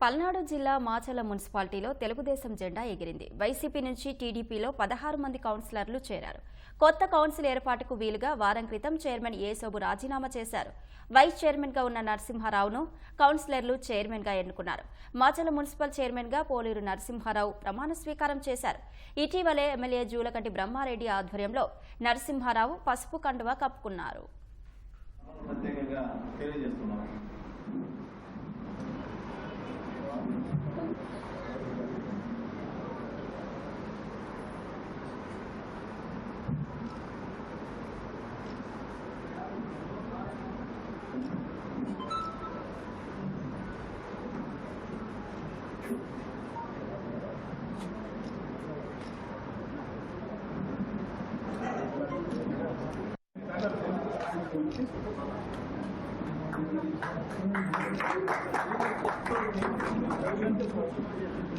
పల్నాడు జిల్లా మాచల మున్సిపాలిటీలో తెలుగుదేశం జెండా ఎగిరింది. వైసీపీ నుంచి టీడీపీలో 16 మంది కౌన్సిలర్లు చేరారు. కొత్త కౌన్సిల్ ఏర్పాటుకు వీలుగా వారం క్రితం చైర్మన్ ఏసోబు రాజీనామా చేశారు. వైస్ చైర్మన్గా ఉన్న నరసింహారావును కౌన్సిలర్లు చైర్మన్గా ఎన్నుకున్నారు. మాచల మున్సిపల్ చైర్మన్గా పోలూరు నరసింహారావు ప్రమాణ స్వీకారం చేశారు. ఇటీవలే ఎమ్మెల్యే జూలకంటి బ్రహ్మారెడ్డి ఆధ్వర్యంలో నరసింహారావు పసుపు కండువా కప్పుకున్నారు. Thank you.